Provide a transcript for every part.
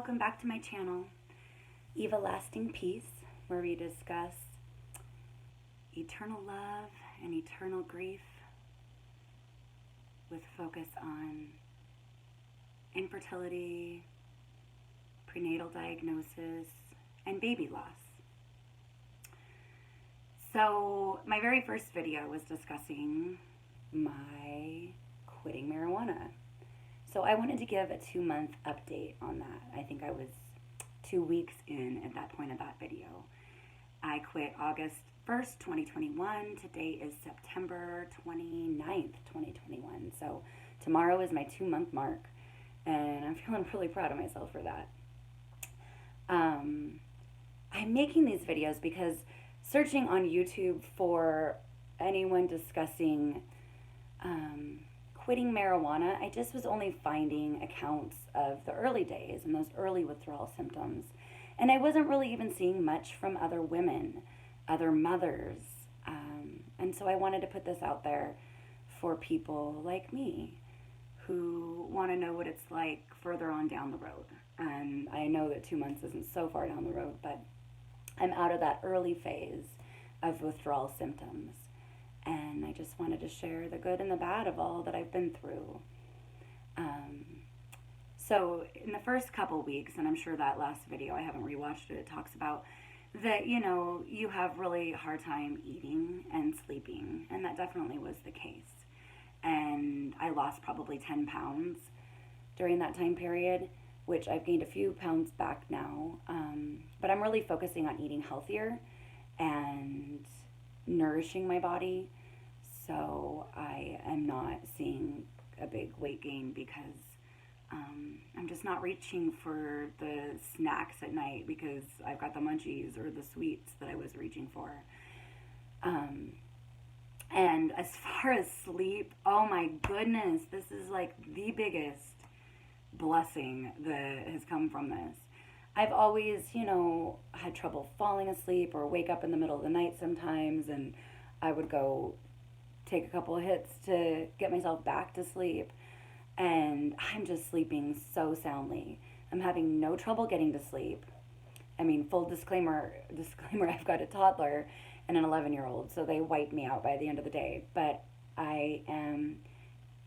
welcome back to my channel, Eva Lasting Peace, where we discuss eternal love and eternal grief with focus on infertility, prenatal diagnosis, and baby loss. So my very first video was discussing my quitting marijuana. So I wanted to give a 2-month update on that. I think I was 2 weeks in at that point of that video. I quit August 1st, 2021. Today is September 29th, 2021. So tomorrow is my 2-month mark, and I'm feeling really proud of myself for that. I'm making these videos because searching on YouTube for anyone discussing quitting marijuana, I just was only finding accounts of the early days and those early withdrawal symptoms. And I wasn't really even seeing much from other women, other mothers. And so I wanted to put this out there for people like me who want to know what it's like further on down the road. And I know that 2 months isn't so far down the road, but I'm out of that early phase of withdrawal symptoms. And I just wanted to share the good and the bad of all that I've been through. So in the first couple weeks, and I'm sure that last video, I haven't rewatched it, it talks about that, you have really hard time eating and sleeping. And that definitely was the case. And I lost probably 10 pounds during that time period, which I've gained a few pounds back now. But I'm really focusing on eating healthier and nourishing my body, so I am not seeing a big weight gain because I'm just not reaching for the snacks at night because I've got the munchies or the sweets that I was reaching for. And as far as sleep, oh my goodness, this is like the biggest blessing that has come from this. I've always, had trouble falling asleep or wake up in the middle of the night sometimes, and I would go take a couple of hits to get myself back to sleep, and I'm just sleeping so soundly. I'm having no trouble getting to sleep. I mean, full disclaimer, I've got a toddler and an 11-year-old, so they wipe me out by the end of the day, but I am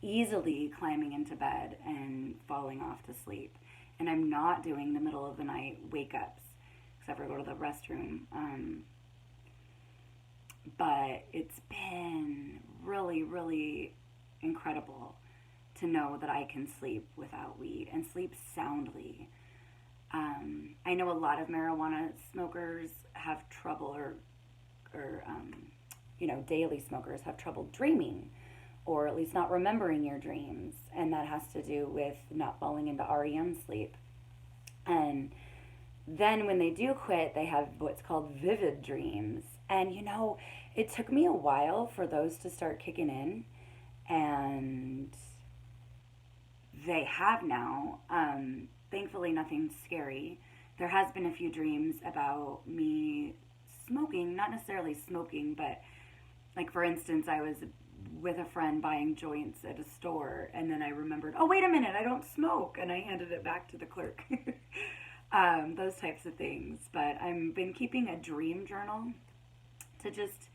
easily climbing into bed and falling off to sleep. And I'm not doing the middle of the night wake-ups, except for go to the restroom. But it's been really, really incredible to know that I can sleep without weed and sleep soundly. I know a lot of marijuana smokers have trouble, or daily smokers have trouble dreaming, or at least not remembering your dreams, and that has to do with not falling into REM sleep. And then when they do quit, they have what's called vivid dreams. And it took me a while for those to start kicking in, and they have now. Thankfully, nothing scary. There has been a few dreams about me smoking, not necessarily smoking, but like, for instance, I was with a friend buying joints at a store, and then I remembered, oh, wait a minute, I don't smoke, and I handed it back to the clerk. Those types of things. But I've been keeping a dream journal to just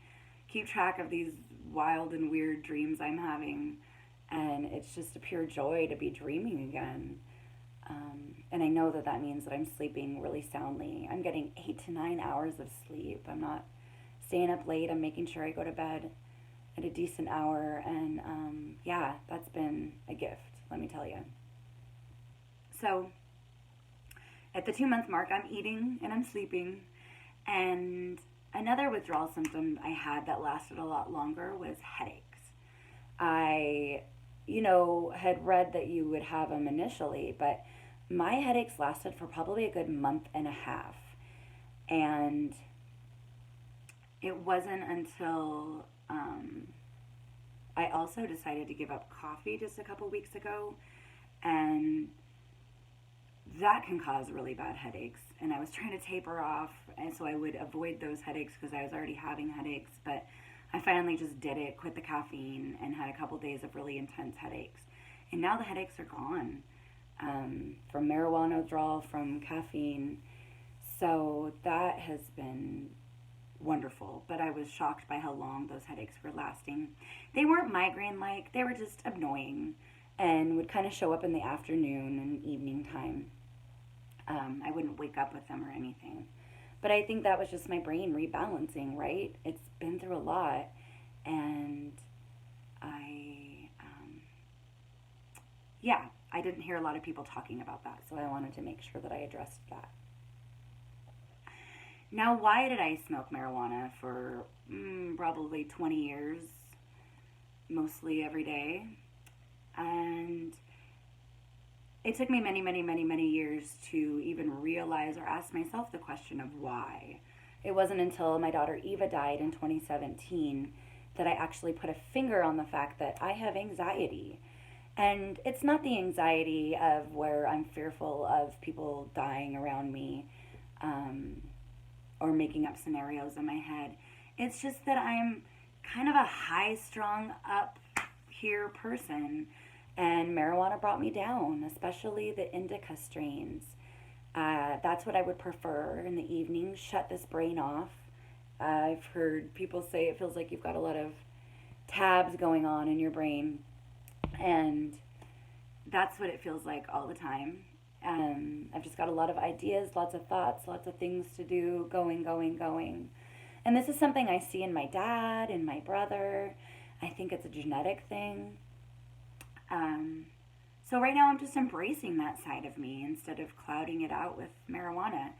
keep track of these wild and weird dreams I'm having, and it's just a pure joy to be dreaming again. And I know that means that I'm sleeping really soundly. I'm getting 8 to 9 hours of sleep. I'm not staying up late. I'm making sure I go to bed at a decent hour, and that's been a gift, let me tell you. So at the 2-month mark, I'm eating and I'm sleeping. And another withdrawal symptom I had that lasted a lot longer was headaches. I had read that you would have them initially, but my headaches lasted for probably a good month and a half. And it wasn't until I also decided to give up coffee just a couple weeks ago, and that can cause really bad headaches. And I was trying to taper off, and so I would avoid those headaches because I was already having headaches. But I finally just did it, quit the caffeine, and had a couple days of really intense headaches. And now the headaches are gone. from marijuana withdrawal, from caffeine. So that has been wonderful, but I was shocked by how long those headaches were lasting. They weren't migraine-like, they were just annoying and would kind of show up in the afternoon and evening time. I wouldn't wake up with them or anything. But I think that was just my brain rebalancing, right? It's been through a lot, and yeah, I didn't hear a lot of people talking about that, so I wanted to make sure that I addressed that. Now, why did I smoke marijuana for probably 20 years, mostly every day? And it took me many, many, many, many years to even realize or ask myself the question of why. It wasn't until my daughter Eva died in 2017 that I actually put a finger on the fact that I have anxiety. And it's not the anxiety of where I'm fearful of people dying around me, um, or making up scenarios in my head. It's just that I'm kind of a high strung up here person, and marijuana brought me down, especially the indica strains. That's what I would prefer in the evening. Shut this brain off. I've heard people say it feels like you've got a lot of tabs going on in your brain, and that's what it feels like all the time. I've just got a lot of ideas, lots of thoughts, lots of things to do, going, going, going. And this is something I see in my dad and my brother. I think it's a genetic thing. So right now I'm just embracing that side of me instead of clouding it out with marijuana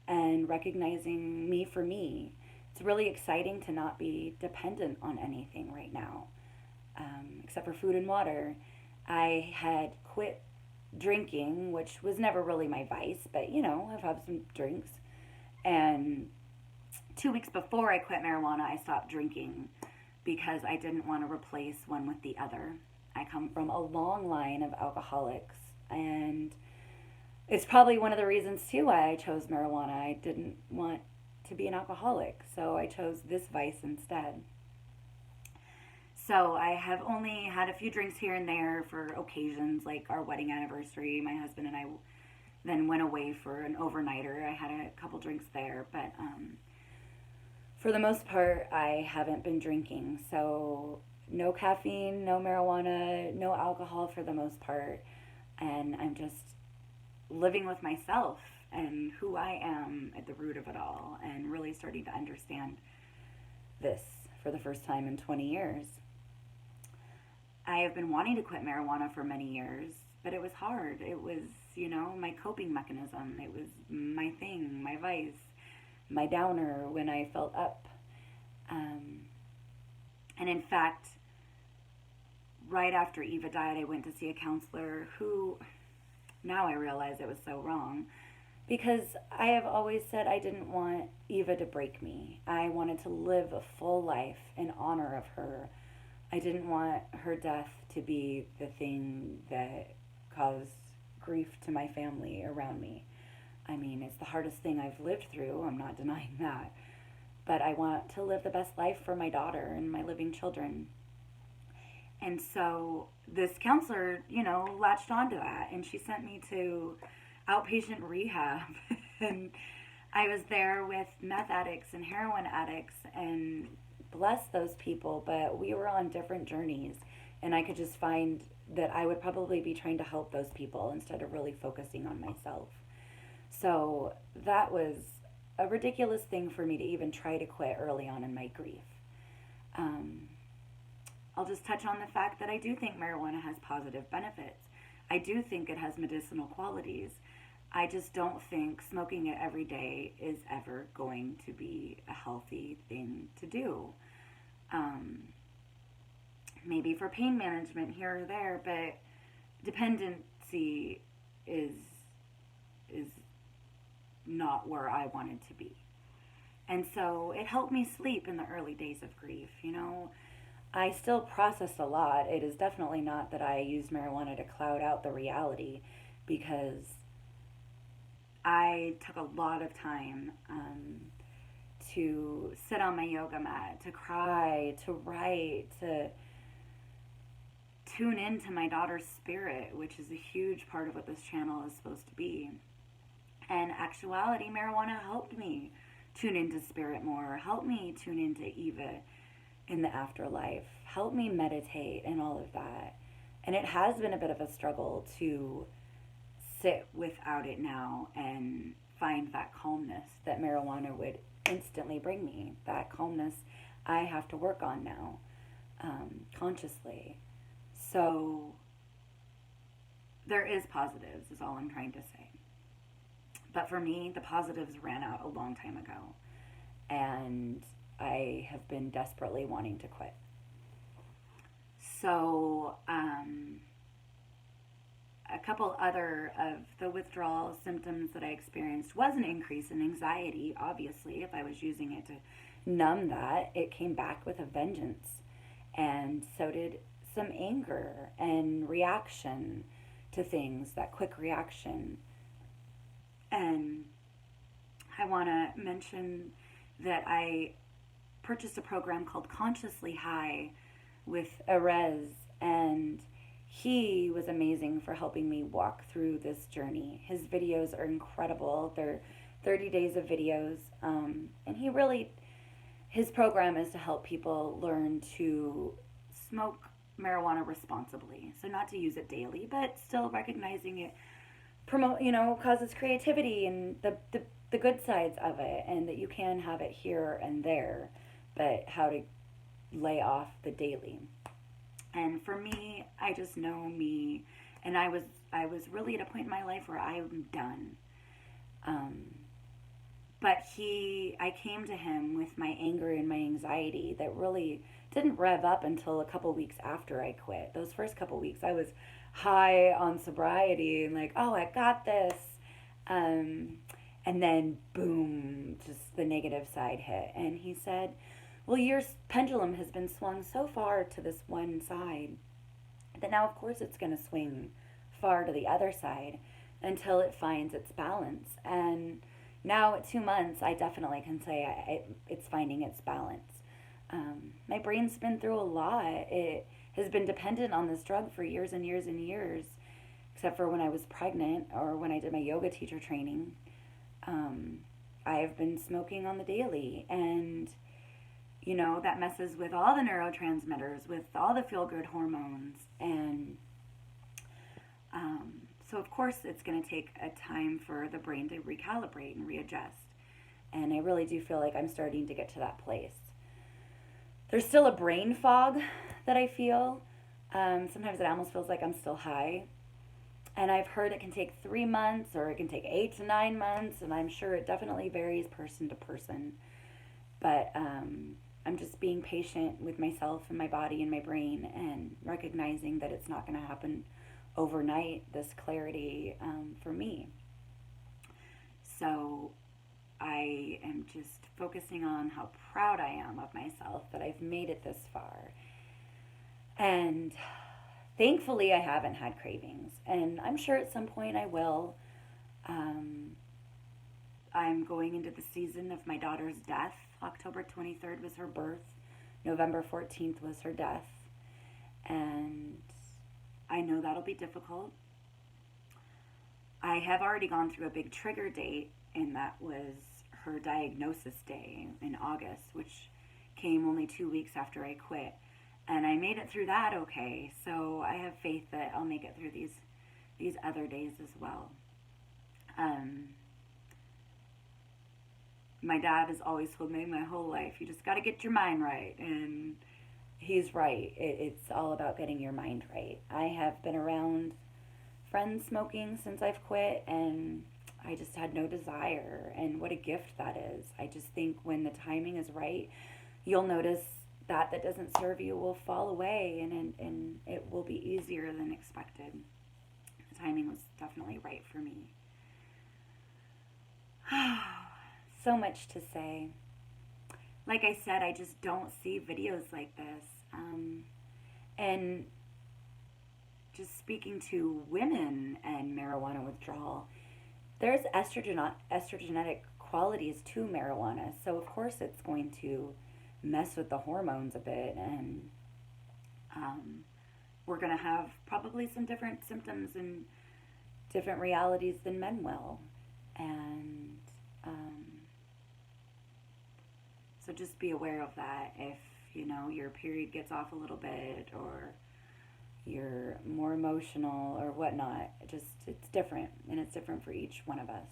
and recognizing me for me. It's really exciting to not be dependent on anything right now, except for food and water. I had quit drinking, which was never really my vice, but I've had some drinks. And 2 weeks before I quit marijuana, I stopped drinking because I didn't want to replace one with the other. I come from a long line of alcoholics, and it's probably one of the reasons too why I chose marijuana. I didn't want to be an alcoholic, so I chose this vice instead. So I have only had a few drinks here and there for occasions like our wedding anniversary. My husband and I then went away for an overnighter. I had a couple drinks there, but for the most part, I haven't been drinking. So no caffeine, no marijuana, no alcohol for the most part. And I'm just living with myself and who I am at the root of it all, and really starting to understand this for the first time in 20 years. I have been wanting to quit marijuana for many years, but it was hard. It was, my coping mechanism. It was my thing, my vice, my downer when I felt up. And in fact, right after Eva died, I went to see a counselor who, now I realize it was so wrong, because I have always said I didn't want Eva to break me. I wanted to live a full life in honor of her. I didn't want her death to be the thing that caused grief to my family around me. I mean, it's the hardest thing I've lived through. I'm not denying that. But I want to live the best life for my daughter and my living children. And so this counselor, latched onto that, and she sent me to outpatient rehab. And I was there with meth addicts and heroin addicts, and bless those people, but we were on different journeys, and I could just find that I would probably be trying to help those people instead of really focusing on myself. So that was a ridiculous thing for me to even try to quit early on in my grief. I'll just touch on the fact that I do think marijuana has positive benefits. I do think it has medicinal qualities. I just don't think smoking it every day is ever going to be a healthy thing to do. Maybe for pain management here or there, but dependency is not where I wanted to be. And so it helped me sleep in the early days of grief. I still processed a lot. It is definitely not that I used marijuana to cloud out the reality, because I took a lot of time to sit on my yoga mat, to cry, to write, tune into my daughter's spirit, which is a huge part of what this channel is supposed to be. And actuality, marijuana helped me tune into spirit more, helped me tune into Eva in the afterlife, helped me meditate and all of that. And it has been a bit of a struggle to sit without it now and find that calmness that marijuana would instantly bring me. That calmness I have to work on now, consciously. So there is positives, is all I'm trying to say. But for me, the positives ran out a long time ago. And I have been desperately wanting to quit. So, a couple other of the withdrawal symptoms that I experienced was an increase in anxiety. Obviously, if I was using it to numb that, it came back with a vengeance. And so did some anger and reaction to things, that quick reaction. And I want to mention that I purchased a program called Consciously High with Erez, and he was amazing for helping me walk through this journey. His videos are incredible. They're 30 days of videos, and his program is to help people learn to smoke marijuana responsibly. So not to use it daily, but still recognizing it causes creativity and the good sides of it, and that you can have it here and there, but how to lay off the daily. And for me, I just know me, and I was really at a point in my life where I'm done. But I came to him with my anger and my anxiety that really didn't rev up until a couple weeks after I quit. Those first couple weeks, I was high on sobriety and like, oh, I got this. And then, boom, just the negative side hit. And he said, well, your pendulum has been swung so far to this one side that now, of course, it's going to swing far to the other side until it finds its balance. And now at 2 months, I definitely can say it's finding its balance. My brain's been through a lot. It has been dependent on this drug for years and years and years, except for when I was pregnant or when I did my yoga teacher training. I have been smoking on the daily, and that messes with all the neurotransmitters, with all the feel-good hormones, and so of course it's going to take a time for the brain to recalibrate and readjust, and I really do feel like I'm starting to get to that place. There's still a brain fog that I feel. Sometimes it almost feels like I'm still high, and I've heard it can take 3 months or it can take 8 to 9 months, and I'm sure it definitely varies person to person, but I'm just being patient with myself and my body and my brain, and recognizing that it's not going to happen overnight, this clarity for me. So I am just focusing on how proud I am of myself that I've made it this far. And thankfully I haven't had cravings, and I'm sure at some point I will. I'm going into the season of my daughter's death. October 23rd was her birth. November 14th was her death. And I know that'll be difficult. I have already gone through a big trigger date, and that was her diagnosis day in August, which came only 2 weeks after I quit. And I made it through that okay. So I have faith that I'll make it through these other days as well. My dad has always told me my whole life, you just got to get your mind right. And he's right. It's all about getting your mind right. I have been around friends smoking since I've quit, and I just had no desire. And what a gift that is. I just think when the timing is right, you'll notice that doesn't serve you will fall away, and it will be easier than expected. The timing was definitely right for me. So much to say. Like I said, I just don't see videos like this. And just speaking to women and marijuana withdrawal, there's estrogenic qualities to marijuana. So of course it's going to mess with the hormones a bit, and we're going to have probably some different symptoms and different realities than men will. And so just be aware of that. If, your period gets off a little bit, or you're more emotional or whatnot, it's different, and it's different for each one of us.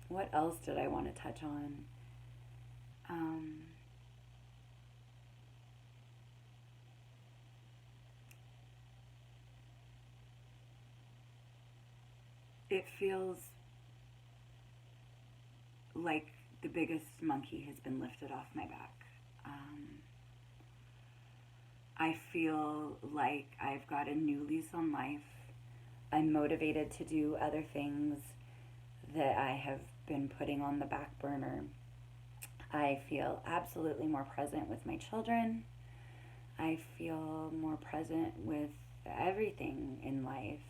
What else did I want to touch on? It feels like the biggest monkey has been lifted off my back. I feel like I've got a new lease on life. I'm motivated to do other things that I have been putting on the back burner. I feel absolutely more present with my children. I feel more present with everything in life.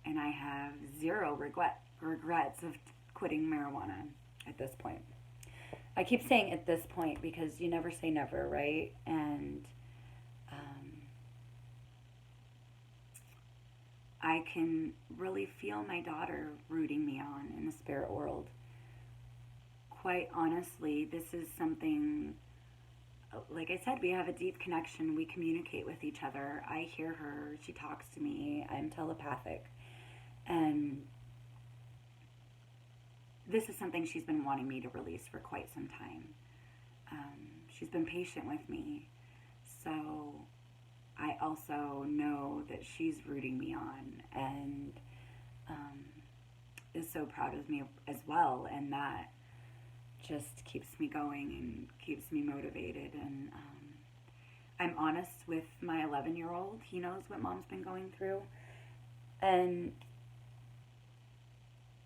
And I have zero regrets of quitting marijuana at this point. I keep saying at this point because you never say never, right? And I can really feel my daughter rooting me on in the spirit world. Quite honestly, this is something, like I said, we have a deep connection. We communicate with each other. I hear her. She talks to me. I'm telepathic. And this is something she's been wanting me to release for quite some time. She's been patient with me. So I also know that she's rooting me on, and is so proud of me as well. And that just keeps me going and keeps me motivated. And I'm honest with my 11-year-old. He knows what mom's been going through. And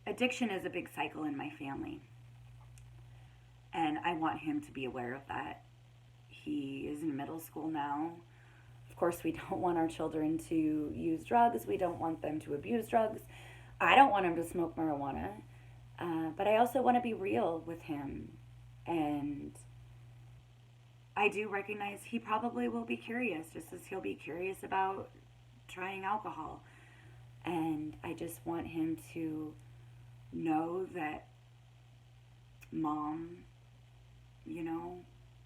addiction is a big cycle in my family. And I want him to be aware of that. He is in middle school now. Of course, we don't want our children to use drugs. We don't want them to abuse drugs. I don't want him to smoke marijuana. But I also want to be real with him. And I do recognize he probably will be curious, just as he'll be curious about trying alcohol. And I just want him to know that mom,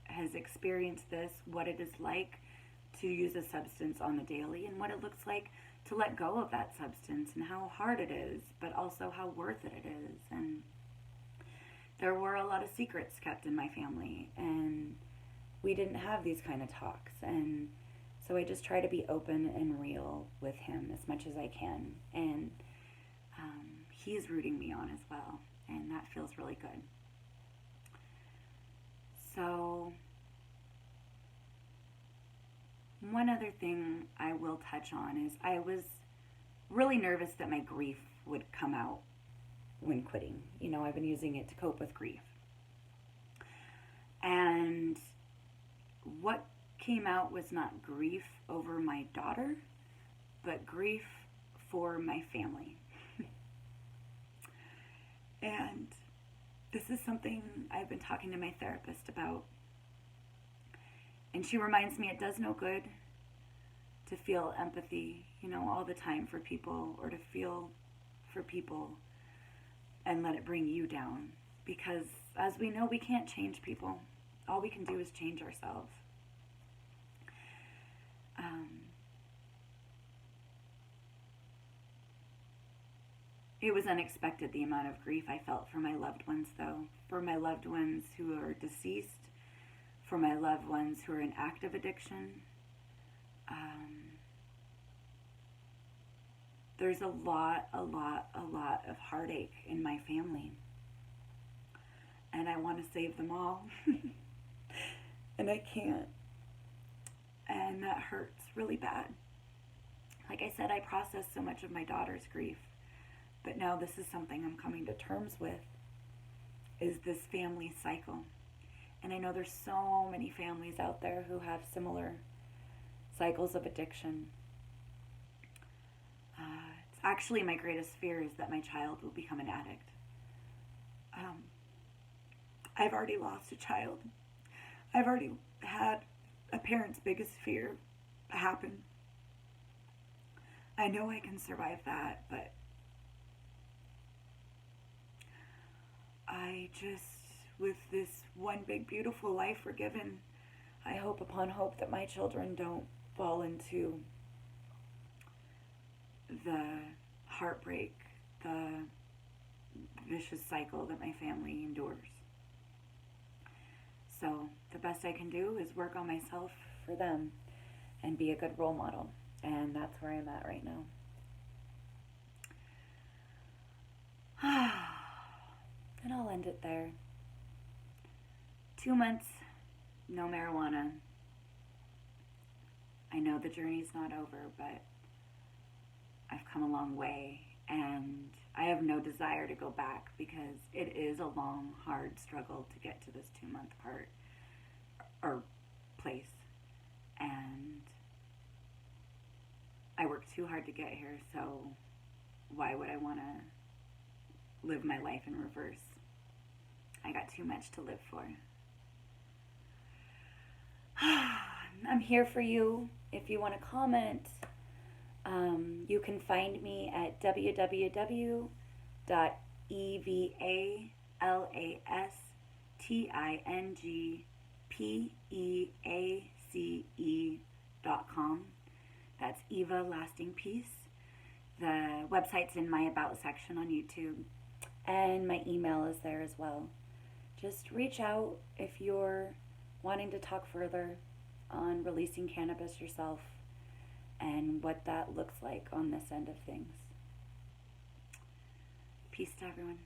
has experienced this, what it is like to use a substance on the daily, and what it looks like to let go of that substance, and how hard it is, but also how worth it is. And there were a lot of secrets kept in my family, and we didn't have these kind of talks. And so I just try to be open and real with him as much as I can. And he is rooting me on as well, and that feels really good. So one other thing I will touch on is I was really nervous that my grief would come out when quitting. I've been using it to cope with grief. And what came out was not grief over my daughter, but grief for my family. And this is something I've been talking to my therapist about. And she reminds me it does no good to feel empathy, all the time for people, or to feel for people and let it bring you down. Because as we know, we can't change people. All we can do is change ourselves. It was unexpected, the amount of grief I felt for my loved ones, though. For my loved ones who are deceased, for my loved ones who are in active addiction. There's a lot of heartache in my family. And I want to save them all. And I can't. And that hurts really bad. Like I said, I processed so much of my daughter's grief. But now this is something I'm coming to terms with, is this family cycle. And I know there's so many families out there who have similar cycles of addiction. It's actually my greatest fear is that my child will become an addict. I've already lost a child I've already had a parent's biggest fear happen. I know I can survive that, but I just, with this one big beautiful life we're given, I hope upon hope that my children don't fall into the heartbreak, the vicious cycle that my family endures. So the best I can do is work on myself for them and be a good role model. And that's where I'm at right now. And I'll end it there. 2 months, no marijuana. I know the journey's not over, but I've come a long way, and I have no desire to go back because it is a long, hard struggle to get to this 2-month part or place. And I worked too hard to get here, so why would I want to live my life in reverse? I got too much to live for. I'm here for you. If you want to comment, you can find me at www.evalastingpeace.com. That's Eva Lasting Peace. The website's in my About section on YouTube, and my email is there as well. Just reach out if you're wanting to talk further on releasing cannabis yourself and what that looks like on this end of things. Peace to everyone.